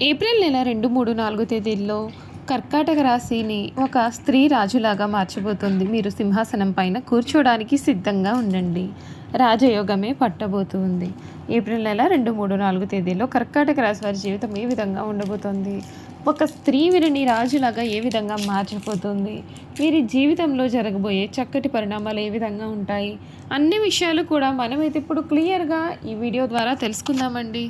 April నెల 2, 3, 4 తేదీల్లో కర్కాటక రాశిని ఒక స్త్రీ రాజులాగా మార్చబోతుంది. మీరు సింహాసనం పైన కూర్చోడానికి సిద్ధంగా ఉండండి. రాజయోగమే పట్టబోతుంది. ఏప్రిల్ నెల 2, 3, 4 తేదీల్లో కర్కాటక రాశి వారి జీవితం ఏ విధంగా ఉండబోతోంది? ఒక స్త్రీ వీరిని రాజులాగా ఏ విధంగా మార్చబోతుంది? వీరి జీవితంలో జరగబోయే చక్కటి పరిణామాలు ఏ విధంగా ఉంటాయి? అన్ని విషయాలు కూడా మనమైతే ఇప్పుడు క్లియర్గా ఈ వీడియో ద్వారా తెలుసుకుందామండి.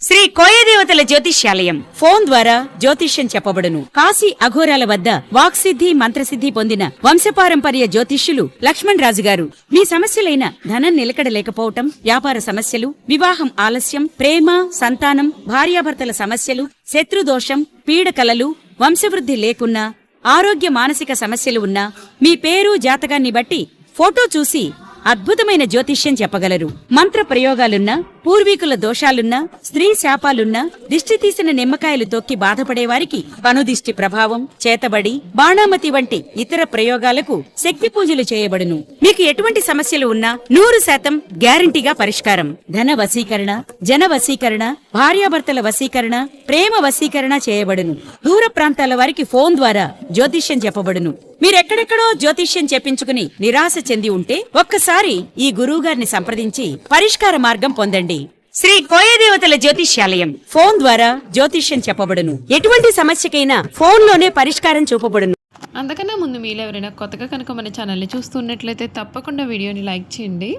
శ్రీ కోయదేవతల జ్యోతిష్యాలయం ఫోన్ ద్వారా జ్యోతిష్యం చెప్పబడును. కాశీ అఘోరాల వద్ద వాక్సిద్ధి మంత్రసిద్ధి పొందిన వంశపారంపర్య జ్యోతిష్యులు లక్ష్మణ్ రాజు గారు మీ సమస్యలైన ధనం నిలకడ లేకపోవటం, వ్యాపార సమస్యలు, వివాహం ఆలస్యం, ప్రేమ, సంతానం, భార్యాభర్తల సమస్యలు, శత్రుదోషం, పీడకలలు, వంశవృద్ధి లేకున్నా, ఆరోగ్య మానసిక సమస్యలు ఉన్నా మీ పేరు జాతకాన్ని బట్టి ఫోటో చూసి అద్భుతమైన జ్యోతిష్యం చెప్పగలరు. మంత్ర ప్రయోగాలున్నా, పూర్వీకుల దోషాలున్నా, స్త్రీ శాపాలున్నా, దిష్టి తీసిన నిమ్మకాయలు తొక్కి బాధపడేవారికి కనుదిష్టి ప్రభావం, చేతబడి, బాణామతి వంటి ఇతర ప్రయోగాలకు శక్తి పూజలు చేయబడును. మీకు ఎటువంటి సమస్యలు ఉన్నా 100% గ్యారంటీగా పరిష్కారం. ధన వశీకరణ, జన వశీకరణ, భార్యాభర్తల వశీకరణ, ప్రేమ వశీకరణ చేయబడును. దూర ప్రాంతాల వారికి ఫోన్ ద్వారా జ్యోతిష్యం చెప్పబడును. మీరెక్కడెక్కడో జ్యోతిష్యం చెప్పించుకుని నిరాశ చెంది ఉంటే ఒక్కసారి ఈ గురువుగారిని సంప్రదించి పరిష్కార మార్గం పొందండి. శ్రీ కోయదేవతల జ్యోతిష్యాలయం ఫోన్ ద్వారా జ్యోతిష్యం చెప్పబడును. ఎటువంటి సమస్యకైనా ఫోన్లోనే పరిష్కారం చూపబడును. అంతకన్నా ముందు మీరు ఎవరైనా కొత్తగా కనుక మన ఛానల్ని చూస్తున్నట్లయితే తప్పకుండా వీడియోని లైక్ చేయండి.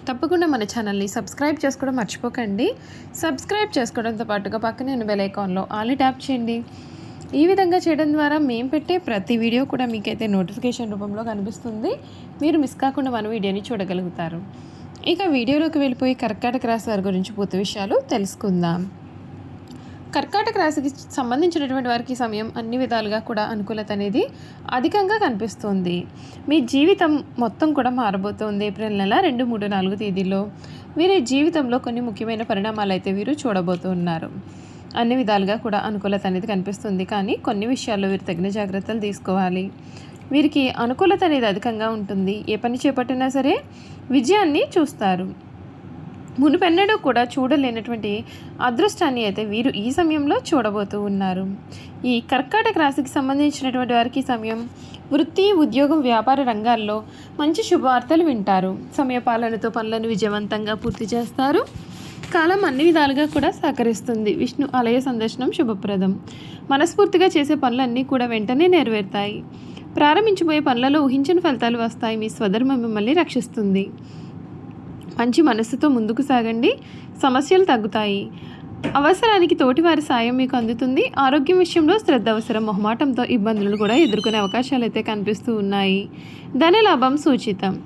తప్పకుండా మన ఛానల్ని సబ్స్క్రైబ్ చేసుకోవడం మర్చిపోకండి. సబ్స్క్రైబ్ చేసుకోవడంతో పాటుగా పక్కనే ఉన్న బెల్ ఐకాన్లో ఆల్ ట్యాప్ చేయండి. ఈ విధంగా చేయడం ద్వారా మేము పెట్టే ప్రతి వీడియో కూడా మీకైతే నోటిఫికేషన్ రూపంలో కనిపిస్తుంది. మీరు మిస్ కాకుండా మన వీడియోని చూడగలుగుతారు. ఇక వీడియోలోకి వెళ్ళిపోయి కర్కాటక రాశి వారి గురించి పూర్తి విషయాలు తెలుసుకుందాం. కర్కాటక రాశికి సంబంధించినటువంటి వారికి సమయం అన్ని విధాలుగా కూడా అనుకూలత అనేది అధికంగా కనిపిస్తుంది. మీ జీవితం మొత్తం కూడా మారబోతోంది. ఏప్రిల్ నెల 2, 3, 4 తేదీల్లో వీరి జీవితంలో కొన్ని ముఖ్యమైన పరిణామాలు అయితే వీరు చూడబోతున్నారు. అన్ని విధాలుగా కూడా అనుకూలత అనేది కనిపిస్తుంది. కానీ కొన్ని విషయాల్లో వీరు తగిన జాగ్రత్తలు తీసుకోవాలి. వీరికి అనుకూలత అనేది అధికంగా ఉంటుంది. ఏ పని చేపట్టినా సరే విజయాన్ని చూస్తారు. మునుపెన్నడూ కూడా చూడలేనటువంటి అదృష్టాన్ని అయితే వీరు ఈ సమయంలో చూడబోతూ ఉన్నారు. ఈ కర్కాటక రాశికి సంబంధించినటువంటి వారికి సమయం వృత్తి, ఉద్యోగం, వ్యాపార రంగాల్లో మంచి శుభవార్తలు వింటారు. సమయపాలనతో పనులను విజయవంతంగా పూర్తి చేస్తారు. కాలం అన్ని విధాలుగా కూడా సహకరిస్తుంది. విష్ణు ఆలయ సందర్శనం శుభప్రదం. మనస్ఫూర్తిగా చేసే పనులన్నీ కూడా వెంటనే నెరవేరుతాయి. ప్రారంభించబోయే పనులలో ఊహించిన ఫలితాలు వస్తాయి. మీ స్వధర్మం మిమ్మల్ని రక్షిస్తుంది. మంచి మనస్సుతో ముందుకు సాగండి. సమస్యలు తగ్గుతాయి. అవసరానికి తోటివారి సాయం మీకు అందుతుంది. ఆరోగ్యం విషయంలో శ్రద్ధ అవసరం. మొహమాటంతో ఇబ్బందులు కూడా ఎదుర్కొనే అవకాశాలు అయితే కనిపిస్తూ ఉన్నాయి. ధనలాభం సూచితం.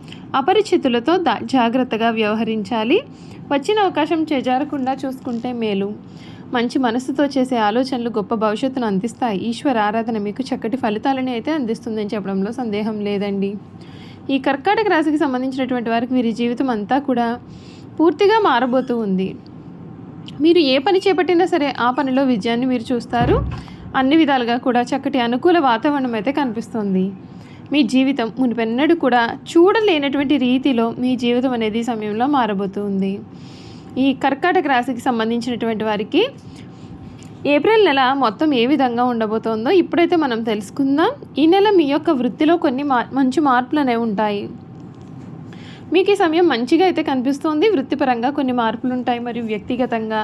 అపరిచితులతో జాగ్రత్తగా వ్యవహరించాలి. వచ్చిన అవకాశం చేజారకుండా చూసుకుంటే మేలు. మంచి మనసుతో చేసే ఆలోచనలు గొప్ప భవిష్యత్తును అందిస్తాయి. ఈశ్వర ఆరాధన మీకు చక్కటి ఫలితాలని అయితే అందిస్తుందని చెప్పడంలో సందేహం లేదండి. ఈ కర్కాటక రాశికి సంబంధించినటువంటి వారికి వీరి జీవితం అంతా కూడా పూర్తిగా మారబోతూ ఉంది. మీరు ఏ పని చేపట్టినా సరే ఆ పనిలో విజయాన్ని మీరు చూస్తారు. అన్ని విధాలుగా కూడా చక్కటి అనుకూల వాతావరణం అయితే కనిపిస్తుంది. మీ జీవితం మునిపెన్నడూ కూడా చూడలేనటువంటి రీతిలో మీ జీవితం అనేది సమయంలో మారబోతుంది. ఈ కర్కాటక రాశికి సంబంధించినటువంటి వారికి ఏప్రిల్ నెల మొత్తం ఏ విధంగా ఉండబోతోందో ఇప్పుడైతే మనం తెలుసుకుందాం. ఈ నెల మీ యొక్క వృత్తిలో కొన్ని మంచి మార్పులు అనేవి ఉంటాయి. మీకు ఈ సమయం మంచిగా అయితే కనిపిస్తోంది. వృత్తిపరంగా కొన్ని మార్పులు ఉంటాయి. మరియు వ్యక్తిగతంగా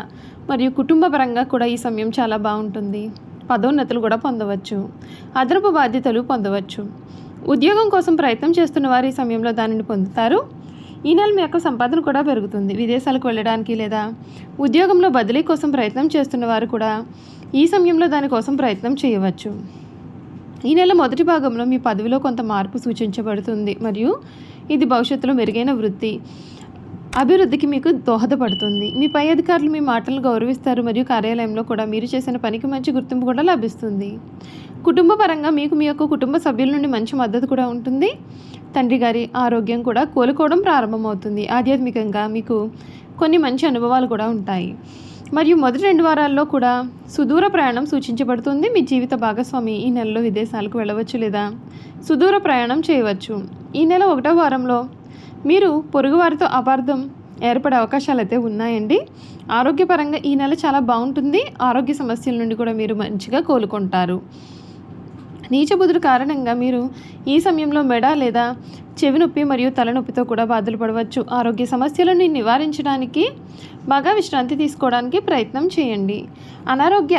మరియు కుటుంబ పరంగా కూడా ఈ సమయం చాలా బాగుంటుంది. పదోన్నతులు కూడా పొందవచ్చు. అదనపు బాధ్యతలు పొందవచ్చు. ఉద్యోగం కోసం ప్రయత్నం చేస్తున్న వారు ఈ సమయంలో దానిని పొందుతారు. ఈ నెల మీ యొక్క సంపాదన కూడా పెరుగుతుంది. విదేశాలకు వెళ్ళడానికి లేదా ఉద్యోగంలో బదిలీ కోసం ప్రయత్నం చేస్తున్న వారు కూడా ఈ సమయంలో దానికోసం ప్రయత్నం చేయవచ్చు. ఈ నెల మొదటి భాగంలో మీ పదవిలో కొంత మార్పు సూచించబడుతుంది. మరియు ఇది భవిష్యత్తులో మెరుగైన అభివృద్ధికి మీకు దోహదపడుతుంది. మీ పై అధికారులు మీ మాటలను గౌరవిస్తారు. మరియు కార్యాలయంలో కూడా మీరు చేసిన పనికి మంచి గుర్తింపు కూడా లభిస్తుంది. కుటుంబ పరంగా మీకు మీ యొక్క కుటుంబ సభ్యుల నుండి మంచి మద్దతు కూడా ఉంటుంది. తండ్రి గారి ఆరోగ్యం కూడా కోలుకోవడం ప్రారంభమవుతుంది. ఆధ్యాత్మికంగా మీకు కొన్ని మంచి అనుభవాలు కూడా ఉంటాయి. మరియు మొదటి 2 వారాల్లో కూడా సుదూర ప్రయాణం సూచించబడుతుంది. మీ జీవిత భాగస్వామి ఈ నెలలో విదేశాలకు వెళ్ళవచ్చు లేదా సుదూర ప్రయాణం చేయవచ్చు. ఈ నెల 1వ వారంలో మీరు పొరుగువారితో అపార్థం ఏర్పడే అవకాశాలు అయితే ఉన్నాయండి. ఆరోగ్యపరంగా ఈ నెల చాలా బాగుంటుంది. ఆరోగ్య సమస్యల నుండి కూడా మీరు మంచిగా కోలుకుంటారు. నీచ బుధుడు కారణంగా మీరు ఈ సమయంలో మెడ లేదా చెవి నొప్పి మరియు తలనొప్పితో కూడా బాధలు పడవచ్చు. ఆరోగ్య సమస్యలను నివారించడానికి బాగా విశ్రాంతి తీసుకోవడానికి ప్రయత్నం చేయండి. అనారోగ్య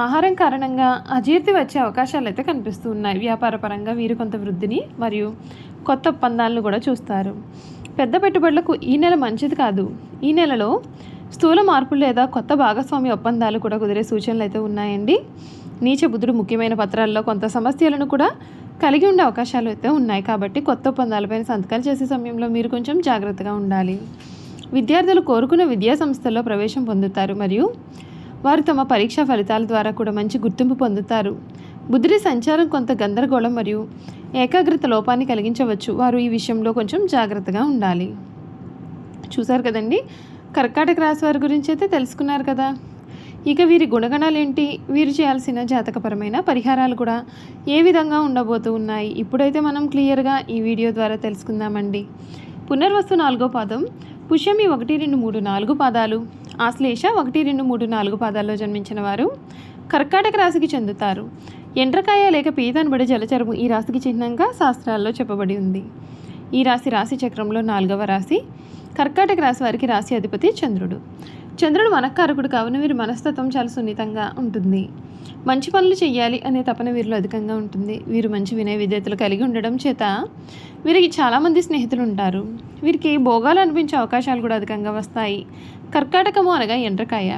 ఆహారం కారణంగా అజీర్తి వచ్చే అవకాశాలు అయితే కనిపిస్తూ ఉన్నాయి. వ్యాపార పరంగా వీరు కొంత వృద్ధిని మరియు కొత్త ఒప్పందాలను కూడా చూస్తారు. పెద్ద పెట్టుబడులకు ఈ నెల మంచిది కాదు. ఈ నెలలో స్థూల మార్పులు లేదా కొత్త భాగస్వామి ఒప్పందాలు కూడా కుదిరే సూచనలు అయితే ఉన్నాయండి. నీచ బుధుడు ముఖ్యమైన పత్రాల్లో కొంత సమస్యలను కూడా కలిగి ఉండే అవకాశాలు అయితే ఉన్నాయి. కాబట్టి కొత్త ఒప్పందాలపైన సంతకాలు చేసే సమయంలో మీరు కొంచెం జాగ్రత్తగా ఉండాలి. విద్యార్థులు కోరుకున్న విద్యా సంస్థల్లో ప్రవేశం పొందుతారు మరియు వారు తమ పరీక్షా ఫలితాల ద్వారా కూడా మంచి గుర్తింపు పొందుతారు. బుధుడి సంచారం కొంత గందరగోళం మరియు ఏకాగ్రత లోపాన్ని కలిగించవచ్చు. వారు ఈ విషయంలో కొంచెం జాగ్రత్తగా ఉండాలి. చూసారు కదండి, కర్కాటక రాశి వారి గురించి అయితే తెలుసుకున్నారు కదా. ఇక వీరి గుణగణాలు ఏంటి, వీరు చేయాల్సిన జాతకపరమైన పరిహారాలు కూడా ఏ విధంగా ఉండబోతూ ఉన్నాయి ఇప్పుడైతే మనం క్లియర్గా ఈ వీడియో ద్వారా తెలుసుకుందామండి. పునర్వసు 4వ పాదం, పుష్యమి 1, 2, 3, 4 పాదాలు, ఆశ్లేష 1, 2, 3, 4 పాదాల్లో జన్మించిన వారు కర్కాటక రాశికి చెందుతారు. ఎండ్రకాయ లేక పీతనబడి జలచరము ఈ రాశికి చిహ్నంగా శాస్త్రాల్లో చెప్పబడి ఉంది. ఈ రాశి చక్రంలో 4వ రాశి. కర్కాటక రాశి వారికి రాశి అధిపతి చంద్రుడు. చంద్రుడు మనఃకారకుడు కావున వీరి మనస్తత్వం చాలా సున్నితంగా ఉంటుంది. మంచి పనులు చేయాలి అనే తపన వీరిలో అధికంగా ఉంటుంది. వీరు మంచి వినయ విధేయతలు కలిగి ఉండడం చేత వీరికి చాలామంది స్నేహితులు ఉంటారు. వీరికి భోగాలు అనిపించే అవకాశాలు కూడా అధికంగా వస్తాయి. కర్కాటకము అనగా ఎండ్రకాయ.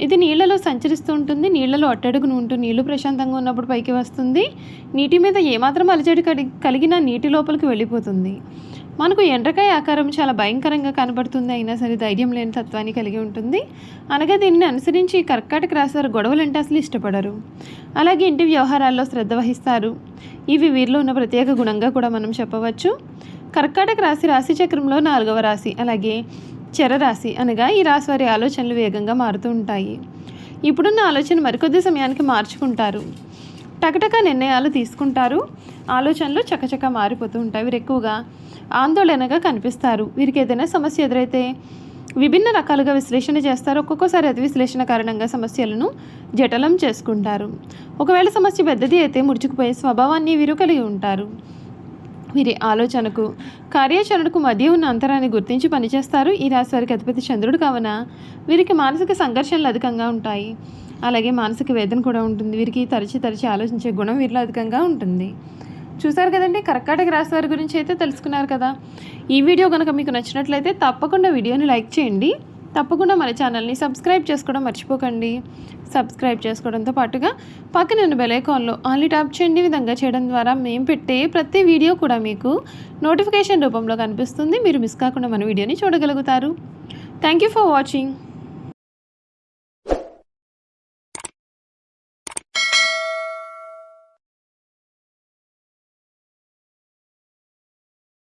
ఇది నీళ్లలో సంచరిస్తూ ఉంటుంది. నీళ్లలో అట్టడుగును ఉంటూ నీళ్లు ప్రశాంతంగా ఉన్నప్పుడు పైకి వస్తుంది. నీటి మీద ఏమాత్రం అలజడి కలిగినా నీటి లోపలికి వెళ్ళిపోతుంది. మనకు ఎండ్రకాయ ఆకారం చాలా భయంకరంగా కనబడుతుంది. అయినా సరే ధైర్యం లేని తత్వాన్ని కలిగి ఉంటుంది. అనగా దీనిని అనుసరించి కర్కాటక రాశి వారు గొడవలంటే అసలు ఇష్టపడరు. అలాగే ఇంటి వ్యవహారాల్లో శ్రద్ధ వహిస్తారు. ఇవి వీరిలో ఉన్న ప్రత్యేక గుణంగా కూడా మనం చెప్పవచ్చు. కర్కాటక రాశి చక్రంలో 4వ రాశి. అలాగే చరరాశి అనగా ఈ రాశి వారి ఆలోచనలు వేగంగా మారుతూ ఉంటాయి. ఇప్పుడున్న ఆలోచన మరికొద్ది సమయానికి మార్చుకుంటారు. టకటక నిర్ణయాలు తీసుకుంటారు. ఆలోచనలు చకచక మారిపోతూ ఉంటాయి. వీరు ఎక్కువగా ఆందోళనగా కనిపిస్తారు. వీరికి ఏదైనా సమస్య ఎదురైతే విభిన్న రకాలుగా విశ్లేషణ చేస్తారు. ఒక్కొక్కసారి అతి విశ్లేషణ కారణంగా సమస్యలను జటిలం చేసుకుంటారు. ఒకవేళ సమస్య పెద్దది అయితే ముడుచుకుపోయే స్వభావాన్ని వీరు కలిగి ఉంటారు. వీరి ఆలోచనకు కార్యాచరణకు మధ్య ఉన్న అంతరాన్ని గుర్తించి పనిచేస్తారు. ఈ రాశి వారికి అధిపతి చంద్రుడు కావున వీరికి మానసిక సంఘర్షణలు అధికంగా ఉంటాయి. అలాగే మానసిక వేదన కూడా ఉంటుంది. వీరికి తరచి ఆలోచించే గుణం వీరిలో అధికంగా ఉంటుంది. చూసారు కదండి, కర్కాటక రాశి వారి గురించి అయితే తెలుసుకున్నారు కదా. ఈ వీడియో కనుక మీకు నచ్చినట్లయితే తప్పకుండా వీడియోని లైక్ చేయండి. తప్పకుండా మన ఛానల్ని సబ్స్క్రైబ్ చేసుకోవడం మర్చిపోకండి. సబ్స్క్రైబ్ చేసుకోవడంతో పాటుగా పక్కన ఉన్న బెల్ ఐకాన్లో ఆన్లీ ట్యాప్ చేయండి. విధంగా చేయడం ద్వారా మేము పెట్టే ప్రతి వీడియో కూడా మీకు నోటిఫికేషన్ రూపంలో కనిపిస్తుంది. మీరు మిస్ కాకుండా మన వీడియోని చూడగలుగుతారు. Thank you for watching.